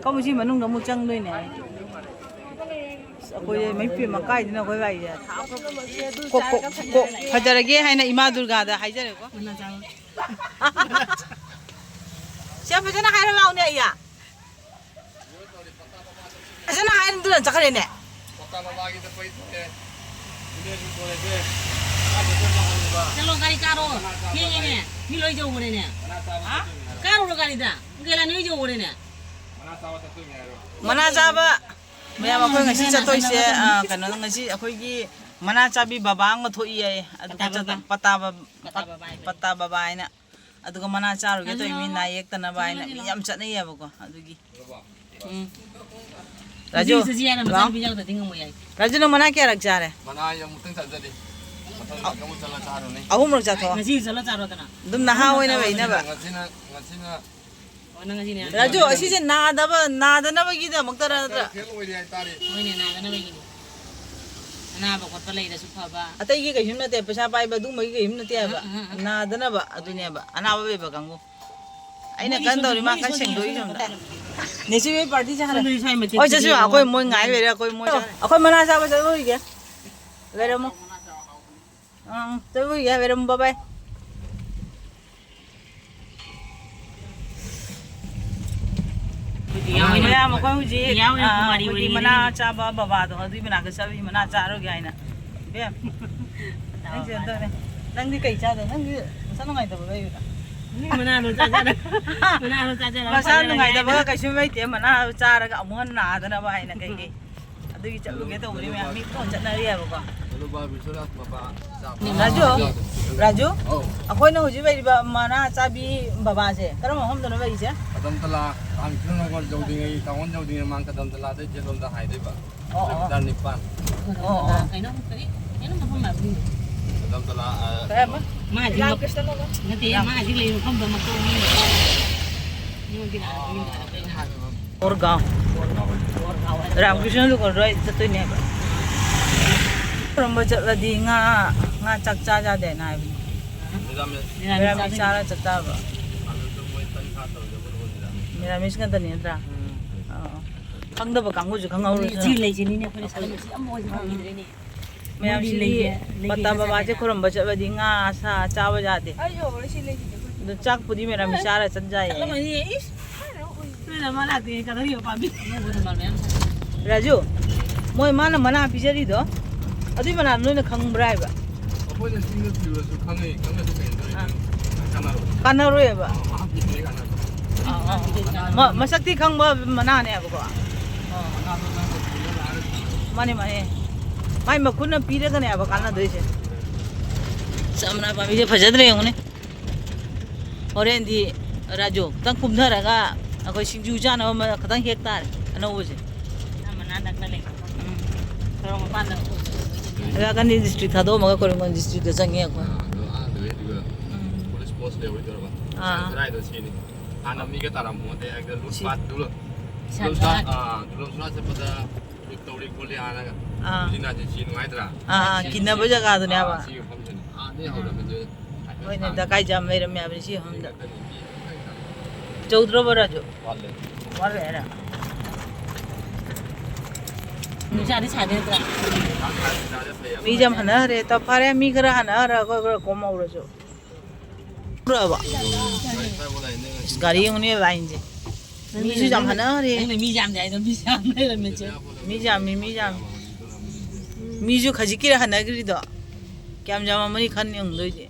कमुसी मनुंग दमु चंग दोइने अखोय मै पे मकाई दिना अखोय बाई को फजरगे हाइना इमा दुर्गा दा हाइजरे को sia फजना हाइरा लाउने या फजना हाइरा दुना चखरेने पक्का बाबागी त पैते इनेजु कोलेजे चलो गाड़ी कारो ये ने नि लइ जाउ भने ने कारो रो गाड़ी दा गेला नि जाउ भने ने मना जाबा मैम अखोय ngasi चतोय से कनो ngasi अखोय की मना चाबी बाबांग थोई है पत्ता बाबा आइना अदुगा मना चारुगे तो मी ना एक तना बाइना याम चने याबको अदुगी राजू राजू न मना क्या रख जा रहे मना यम मुतंग चजदे कमु चला चारो नहीं अहु मर जाथो ngasi चला चारो तना दुम नहा होइना बैना बा ngasi राजू असी से नादना बगी द मक्तर फेल होइले आइ तारे होइने नादना बगी नाबा खत लैदा सुफाबा अतै की कहिम नते पैसा पाइबा दुम मगी कहिम नते बा नादना बा अदुने बा अनाबा बेबा गंगो आइना कन दौरी मा कन सेंदोइ जमदा नेसी वे पार्टी जा ओइ जसु अखोय मोय ngai बेरे अखोय मोय अखोय मना जाबा जरोइ गे वेरमो जरोइ गे वेरम बाय मैम अखोय हुजी मना चाबा बाबा दो अदुइ मना के सबि मना चारो गे आइना बे नंदी कई चादे नंदी सनंगाइ दबो बे मना नो चाचा मसा नंगाइ दबो कइसु मैते मना चारगा अमुन नादना बा आइना कई अदुइ चलुगे तो उरि मैम मी फोन चनरि याबको राजू अखोय न हुजी बाई मना चाबी बाबा से करम हम दनो बाई से कदम तला आं किनो गल जौदिङै टाउन जौदिङै मां कदम तला दे जेलम दा हाइदै बा दान निपान हैन मफम माबि कदम तला मा जी नते मा जी ले मफम द मको नि दिना और गांव रामकृष्ण लोग रोय ततोय ने रंब चलदी nga चकचा जा देना है मेरा सारा चकचा बा मेरा मिस का तनी ता खंगदब कांगु जु खंगाउ जी लेजिनी ने फरे साल से अमो जी खंगिद्रेनी मैं ले पत्ता बाबा से खुरंब चलदी nga सा चाव जादे अयो सी लेजिनी चाक पुदी मेरा मिसारा चल जाए मला दे कदरियो पाबी राजू मोय माना मना पिजरी दो अदुइ मना नोइना खंगब्राइबा अखोइना सिंगल पिरसु खंगै खंगसु कानरोयबा मसक्ति खंगबा मनाने अबको माने माने माइ मखुन पिरगने अब काना दोइसे समना पाबी से फजद्रे होने होरेंदी राजू तंग कुमधरगा अखोइ सिंजु जाना खतंग हेक्टार अनौबसे मना नकना ले खरम पाना kan di distrik thado maga korongon distrik da changi ko police post le hoi dorba rai do chini ana mi ga taram mo te aga lut pat dulo se pada tori koli ana ga lina je chin ngai dra kinna ba jaga do ne ba ne ho da me je hoi ne da kai jam mere me abri si hom da chaudro bara jo wale era मुझे छादे ता मी जम हना रे त फारे मी गरा हना र coma उरजो पुराबा गाड़ी उनी लाइन जे मी जु जम हना रे मी जम जाय त मी जम नै र मेचे मी जम मी जु खजी कि हना गरी द क्याम जमा मनी खन यंग दोइ जे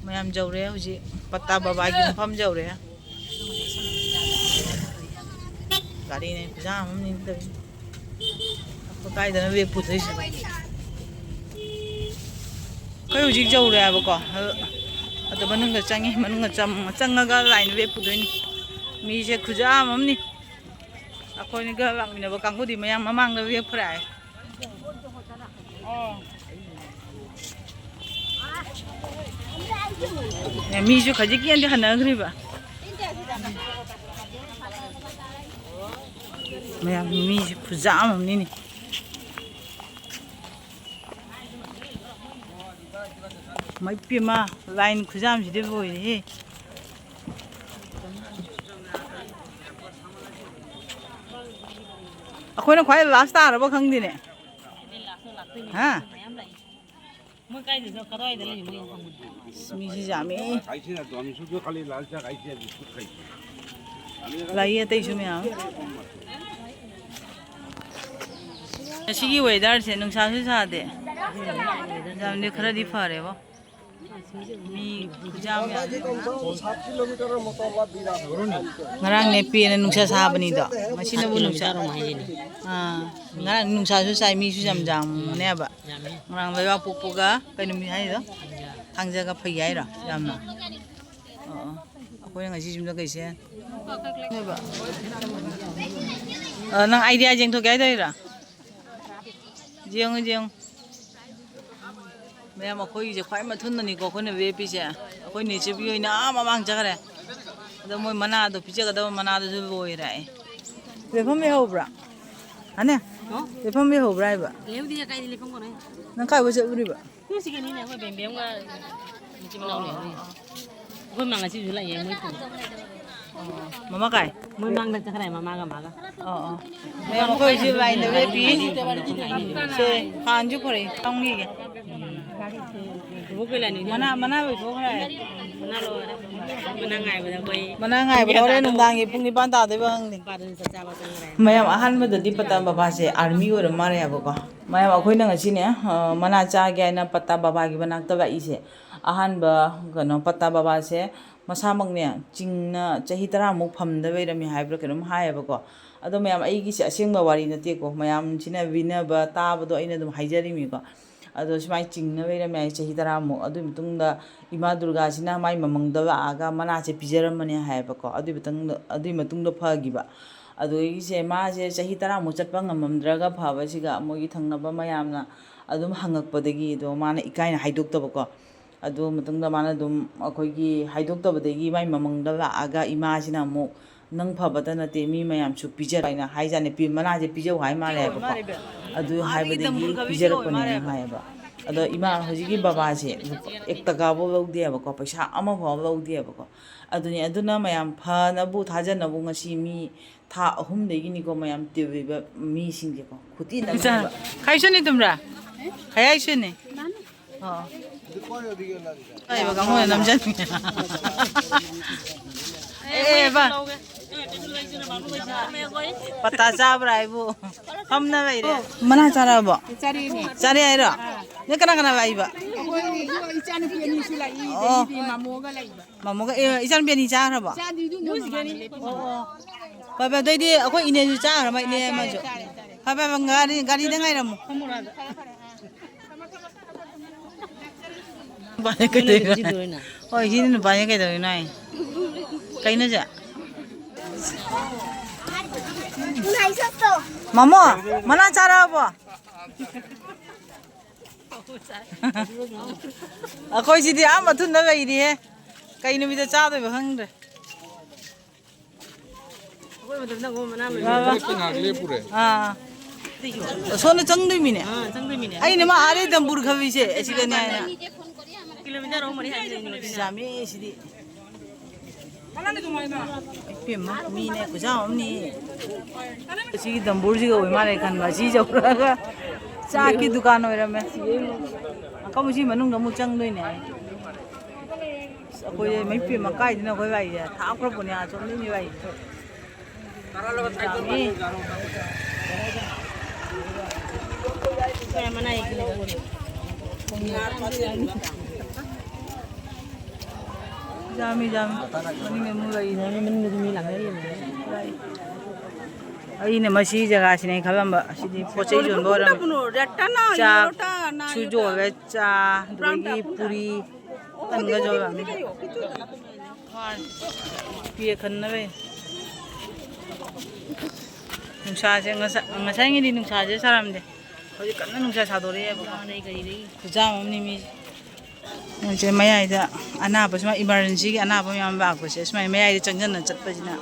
मयाम जौरे हुजी पत्ता बाबा की फम जौरे गाड़ी ने जाम नि त कायदना वे पुथै छ कय हुजिक जौरे अब को अत मनंग चंगी मनंग चंगगा लाइन वे पुदोनि मी से खुजा ममनि अखोनि ग लांगिना ब कांगुदि मयाम ममांग वे फराय मी जो खजिक यान हनग्रिबा मयाम मी खुजा ममनि नि mai pima line khujam ji de boi ni ꯑꯩꯈꯣꯏꯅ ꯈ꯭ꯋꯥꯏ ꯂꯥꯁ ꯇꯥꯔꯕ ꯈꯪꯗꯦꯅꯦ ꯍꯥ ꯃꯤꯁꯤ ꯌꯥꯝꯃꯤ ꯂꯩꯌꯦ ꯑꯇꯩꯁꯨ ꯃꯌꯥꯝ ꯉꯁꯤꯒꯤ ꯋꯦꯗꯔꯁꯦ ꯅꯨꯡꯁꯥꯁꯨ ꯁꯥꯗꯦ ꯌꯥꯝꯗꯤ ꯈꯔꯗꯤ ꯐꯔꯦꯕꯣ ꯃꯤ ꯈꯨꯖꯥꯝ ngaraang nepi na nungsa sa haba nito masina bu nungsa ngaraang nungsa su sa mi su jam jam ne ba ngaraang lewa pupuga kaino mi hai do thangja ga phai ai ra yamna akoi ngasi jum da kaise ne ba nang idea jeng tho kai dai ra jeng मैम अखोई खाई मथुननीको अखोने वे पीसे अखोई नेचे भी होइना ममांग जगरे अदो मोय मनादो पिचगदब मनादो जु लोइराय लेफम मे होब्रा हने लेफम मे होब्रा बा लेवदि काई लेफम कोने नं काय बसे उरिबा कुसिगनि ने होय बेंबेंगा निचिमनाव ने होय मांगासि जुला ये मोय mama kai moy mang da chakrai mama ga maga me ma khoi ji lai ne we pi se khan ju khore tong ni ge bu ke la ni mana we tho khare mana lo mana ngai ba re nung dang gi pung ni ban ta de bang ni mayam ahan ma da di pata baba se army or mare ya ba ko mayam akhoi na ngasi ne mana cha ge na pata baba gi banak ta ba i se ahan ba gano pata baba se masamakne chingna chahi tara muk phamda beirami haibra kenum hayaba ado mayam aigi se asengba wari nate ko mayam china winaba tabado aina dum haijari mi ko ado smai chingna beirami ai chahi tara muk adu mitungda ima durga sina mai mamangda aga mana se pijaramane hayaba ko adu mitungda phagiba ado ise ma se chahi tara muk chatpa ngamamdraga phaba siga mogi thangnaba mayamna adum hangakpadagi do mana ikaina haidoktaba ko adu matungda mana dum akhoi haidoktabadegi mai mamangda laaga ima sina mo nang phabata nate mi mayam chu pijarina haijane pi mana je pijau hai male ba adu haibadegi pijarakone haiba ado ima hojigi baba se ek taka bo lodi ba ko paisa ama bho lodi ba ko aduni aduna mayam phana bu thajana bu ngasi mi tha ahum degi ni ko mayam tiwi ba mi singje ko khuti na ba khaisoni tumra khayaisoni ha ay ba kamu nam jan ba pata sabra ibu hum na bai re mana cara ba cari ai ra ne kana bai ba ican pi ni sulai di mamu ga lai ba mamu ga ican pi ni cha ra ba ba ba dai di akoi ine ju cha ra mai ne ma jo ba gari da ngai ra mu banyak ke doi oh ini banyak ke doi nai kaina ja mama mana cara apa aku isi dia amat tuh naga ini he kaina bisa cara doi bahang deh soalnya cengdui mine ini mah ada dambur khawi se esikan ya kilometer umur ini jami sidi mana nih cuma ini pima mine kujam ni sih dambur juga woi mana ikan masih jauh raga caki dukaan woi ramai kamu sih manung kamu cengdui nih aku je mai pima kai dina koi bai ya thang kro punya chom ni bai jami mana ini jami mani me mulai mani me lang ai ne masi jaga sine khalamba sidi pochai jon bo ram cha chujo ve cha dogi puri tanga jo ram pie khanna ve nungsa je ngasai ngi di nungsa je saram de hoji kanna nungsa sadore ba nei gari dei kujam amni mi je mayai da anaba sma emergency gi anaba yam ba ko se sma mayai de changjan na chatpa jina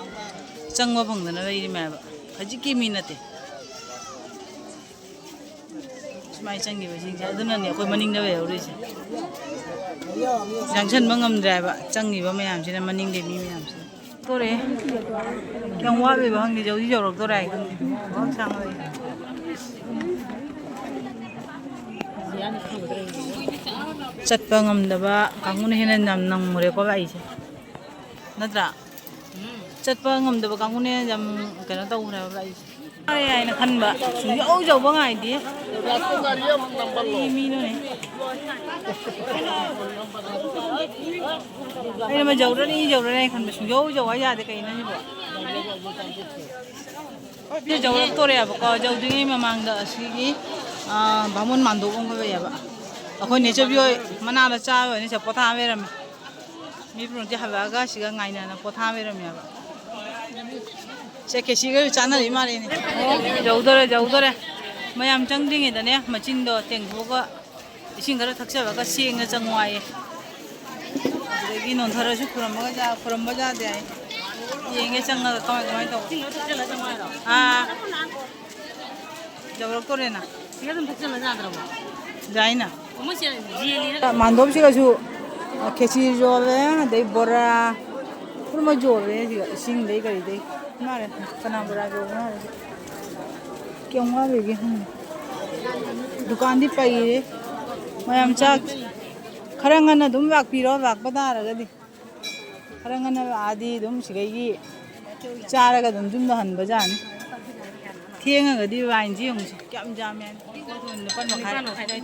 changwa phangdana rei ma ba haji ki mi nate sma changi ba sing ja aduna ne koi maning da we ori se jangchan bangam dra ba changi ba mayam sina maning de mi mayam sina ꯌꯧꯔꯛꯇꯣꯔꯦ ꯀꯌꯥꯝ ꯋꯥꯠꯂꯤꯕ ꯈꯪꯗꯦ ꯌꯧꯗꯤ ꯌꯧꯔꯛꯇꯣꯔꯦ ꯍꯥꯏ ꯈꯪꯗꯦ ꯉꯥꯏꯍꯥꯛ ꯁꯥꯡꯅ ꯂꯩ ꯆꯠꯄ ꯉꯝꯗꯕ ꯀꯥꯡꯕꯨꯅ ꯍꯦꯟꯅ ꯌꯥꯝ ꯅꯪꯉꯨꯔꯦꯀꯣ ꯂꯥꯛꯏꯁꯦ ꯅꯠꯇ꯭ꯔꯥ ꯆꯠꯄ ꯉꯝꯗꯕ ꯀꯥꯡꯕꯨꯅ ꯍꯦꯟꯅ ꯌꯥꯝ ꯀꯩꯅꯣ ꯇꯧꯈ꯭ꯔꯦꯕ ꯂꯥꯛꯏꯁꯦ ꯍꯥꯏꯅ ꯈꯟꯕ ꯁꯨꯡꯌꯧ ꯌꯧꯕ ꯉꯥꯏꯗꯦ ꯃꯤꯅꯣꯅꯦ ꯑꯩꯅ ꯌꯧꯔꯅꯤ ꯈꯟꯕ ꯁꯨꯡꯌꯧ ꯌꯧ ꯌꯥꯗꯦ ꯀꯩꯅꯣ ꯁꯤꯕꯣ ꯌꯧꯔꯛꯇꯣꯔꯦꯕꯀꯣ ꯌꯧꯗ꯭ꯔꯤꯉꯩ ꯃꯃꯥꯡꯗ ꯑꯁꯤꯒꯤ ꯕꯥꯃꯣꯟ ꯃꯥꯟꯗꯣꯞ ꯑꯃ ꯂꯩꯌꯦꯕ ꯑꯩꯈꯣꯏ ꯅꯦꯆꯕꯤ ꯍꯣꯏ ꯃꯅꯥꯗ ꯆꯥꯕ ꯑꯣꯏꯅ ꯁꯤꯗ ꯄꯣꯊꯥ ꯂꯩꯔꯝꯃꯦ ꯃꯤ ꯄꯨꯝꯅꯃꯛꯇꯤ ꯍꯜꯂꯛꯑꯒ ꯁꯤꯒ ꯉꯥꯏꯅꯅ ꯄꯣꯊꯥ ꯂꯩꯔꯝꯃꯦꯕ ꯈꯦꯆꯤꯒꯁꯨ ꯆꯥꯅꯔꯤ ꯃꯥꯜꯂꯦꯅꯦ ꯌꯧꯗꯣꯔꯦ ꯃꯌꯥꯝ ꯆꯪꯗ꯭ꯔꯤꯉꯩꯗꯅꯦ ꯃꯆꯤꯟꯗꯣ ꯇꯦꯡꯊꯣꯛꯑꯒ ꯏꯁꯤꯡ ꯈꯔ ꯊꯛꯆꯜꯂꯒ ꯁꯦꯡꯅ ꯆꯪꯉꯨ ꯍꯥꯏꯌꯦ ꯑꯗꯨꯗꯒꯤ ꯅꯣꯟꯊꯔꯁꯨ ꯈꯨꯔꯝꯕ ꯌꯥꯗꯦ ꯍꯥꯏ ꯌꯦꯡꯒꯦ ꯆꯪꯉꯒ ꯀꯃꯥꯏꯅ ꯇꯧꯕ ꯌꯧꯔꯛꯇꯣꯔꯦꯅ ꯁꯤꯒ ꯑꯗꯨꯝ ꯊꯛꯆꯜꯂ ꯌꯥꯗ꯭ꯔꯕꯣ ꯌꯥꯏꯅ ꯃꯥꯟꯗꯣꯞꯁꯤꯒꯁꯨ ꯈꯦꯆꯤ ꯌꯣꯜꯂꯦ ꯑꯗꯩ ꯕꯣꯔꯥ ꯄꯨꯝꯅꯃꯛ ꯌꯣꯜꯂꯦ ꯁꯤꯒ ꯏꯁꯤꯡꯗꯩ ꯀꯔꯤꯗꯩ ꯃꯥꯜꯂꯦ ꯀꯅꯥ ꯕꯣꯔꯥ ꯌꯣꯜꯂꯦ ꯃꯥꯜꯂꯦ ꯀꯌꯥꯝ ꯋꯥꯠꯂꯤꯒꯦ ꯈꯪꯗꯦ ꯗꯨꯀꯥꯟꯗꯤ ꯄꯩꯔꯦ ꯃꯌꯥꯝ ꯆꯥꯛ ꯈꯔ ꯉꯟꯅ ꯑꯗꯨꯝ ꯂꯥꯛꯄꯤꯔꯣ ꯂꯥꯛꯄ ꯇꯥꯔꯒꯗꯤ ꯈꯔ ꯉꯟꯅ ꯂꯥꯛꯑꯗꯤ ꯑꯗꯨꯝ ꯁꯤꯗꯒꯤ ꯆꯥꯔꯒ ꯑꯗꯨꯝ ꯌꯨꯝꯗ ꯍꯟꯕ ꯌꯥꯅꯤ ꯊꯦꯡꯉꯒꯗꯤ ꯂꯥꯏꯟꯁꯤ ꯌꯦꯡꯉꯨꯁꯤ ꯀꯌꯥꯝ ꯖꯥꯝꯃꯦ ꯅꯤꯄꯥꯜ ꯃꯈꯥꯏ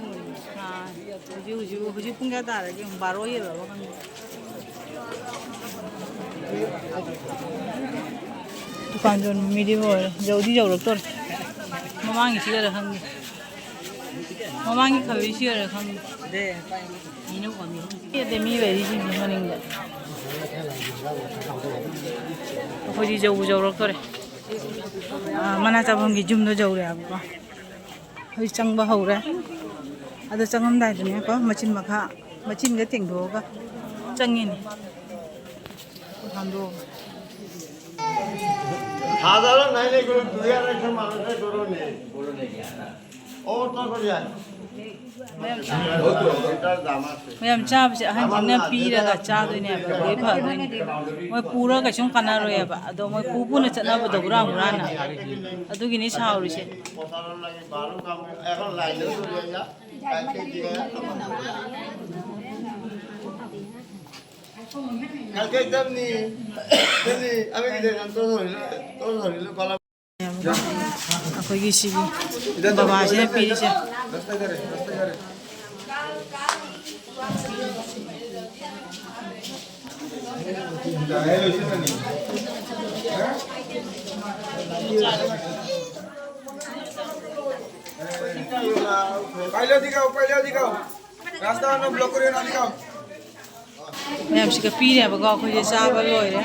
ꯍꯧꯖꯤꯛ ꯄꯨꯡ ꯀꯌꯥ ꯇꯥꯔꯒꯦ 12 ꯍꯦꯜꯂꯕ ꯈꯪꯗꯦ दुकान जो मीडियम जल्दी जरूरत ममांगी सिगरे खंगे ममांगी खबी सिगरे खंगे ये मी वेरी सी मनिंग अखोजी जौ जरूरत करे मना चाबंगी जुमदो जौरे आपको हई चंगबा हौरे अदो चंगमदाइदने को मचिन मखा मचिन गे तेंगदोगा चंगिनी हमदो সাধারণ নাইলে গুলো 2000 মানুষের গরু নেই और तो कर जाए मैम चाबसे अहनसिंगना पीरगा चादोइनेबा गे फदोइने मोय पुरगा सुम कानारोयबा अदो मोय पुपुना चनाबदो बुराना अदुगिनि साउरिसे পসারণ লাগে 12 কাম এখন লাইনে চলে যা কালকে দিয়ে কালকে দমনি আমি কি দেখান তো ধরিল কলা अखोगी सिगी बाबासे पीरिसे रास्ता करे पहले दिखाओ रास्ता न ब्लॉक करे ना दिखाओ मैम सिका पीरे बगा अखोजे चाबा लोइरे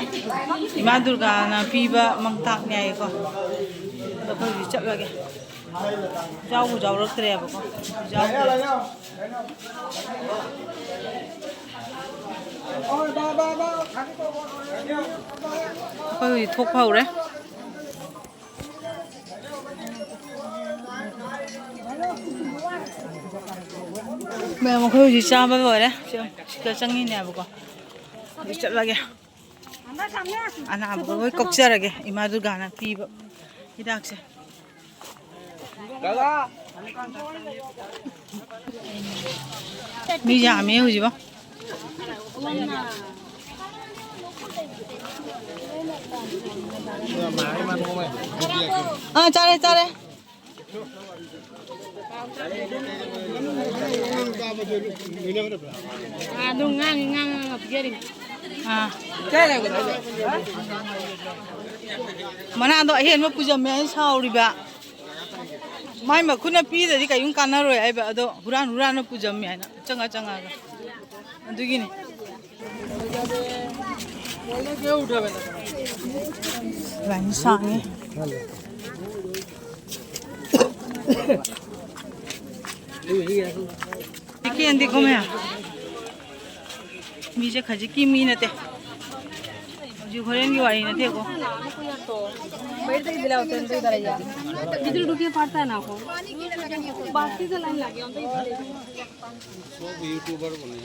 इमा दुर्गा ना पीबा मंगताक न्यायको अखोजी चलगे जाऊ जाउरक्तरे बको अखोजी थोक फाउरे मैम अखोजी चाबा लोइरे सिका चंगिने बको चलगे अनाबको लोई कक्चरगे इमा दुर्गाना पीबा हिदाकसे मी जामे हुजिबा चारे मना दो अहेन में पुजमे साउरिबा माइ मखुना पीददि कयुं कानारोय आइबा अदो हुरान पुजमे हाइना चंगा अदुगिनि लाइन सांगे देखिए देखो मैं मीजे खजी की मी नते जो होरेन की वाली नहीं देखो बैठ के दिला होते हैं तो इधर आइए इधर ढूंढिए पड़ता है ना को बाकी से लाइन लगे हम तो इधर सब यूट्यूबर बने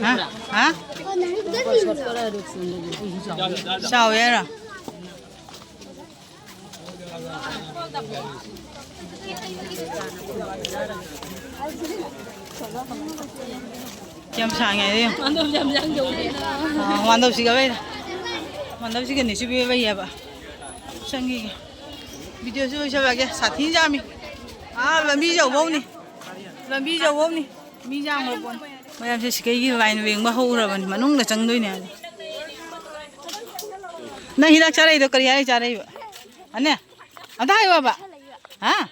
हाँ हाँ sao vậy rồi chăm sang ngày đi anh đâu chăm chăm dùng đi hoàn đâu xí cái vậy hoàn đâu xí cái này xí cái vậy à bà sang cái video xí cái vậy cái sát thiên ra mi lần bi dầu bông đi mi ra một con bây giờ xí cái vài người mà hâu rồi mà nung là trắng đôi nè nãy hi đã trả lời được cái gì trả lời vậy anh nè anh thấy không bà hả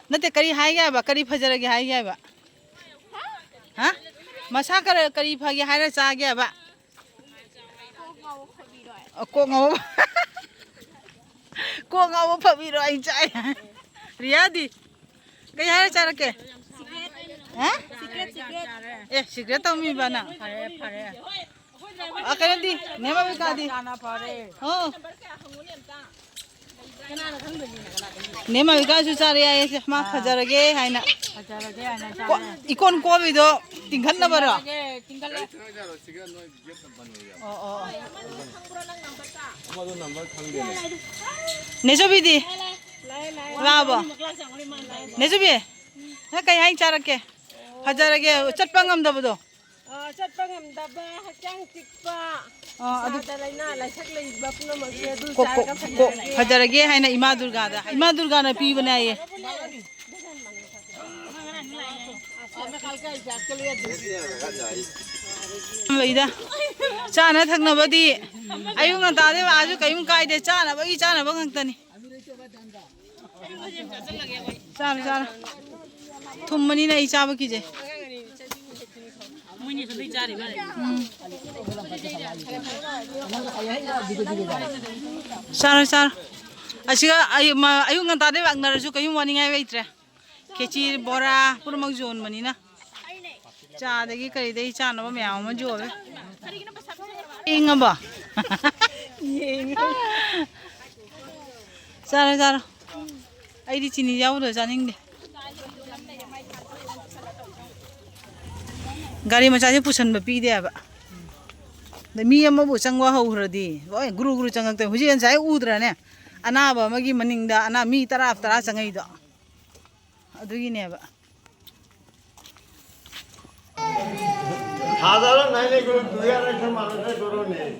nãy thì cái hai cái bà cái phải trả lời cái hai cái bà hả mà sao cái phải cái hai là trả cái bà cô ngầu phải bị rồi anh trai Ria đi cái hai là trả lời cái hả secret tao mi bà nào cái này đi nếu mà cái đi nếu mà cái chú cha này sẽ mà khá giờ cái hay nè icon có bây giờ tính khăn nào rồi nếu cho đi là bao nếu cho đi nó cái hay cha cái khá giờ cái chất băng âm đâu bao चटपा हमदाबा हचांग चिकपा सादलाइना लाइसक लेबा पुनमक से दु को चार का फजरगे है ना इमा दुर्गा ने पी बनाए इदा चाना थकनबदी आयु ngतादे आजु कयुम कायदे चानाबगी चानाबा ngतनी चाना थुमनी ना इ चाबा कीजे Sar asiga ayu nganta de wagnar su kayum wani ngai waitre keci bora purmak zone mani na cha dagi kari dei cha no me aw ma jo be inga ba sar ai di chini yaw do janing de gari macha je pusan ba pi de ba da mi ama bu changwa ho hradi oi guru changak te huji an sai udra ne ana ba magi maning da ana mi taraf tara changai do adugi ne ba সাধারণ নাইলে গরু 2000 মানুষের গরু নেই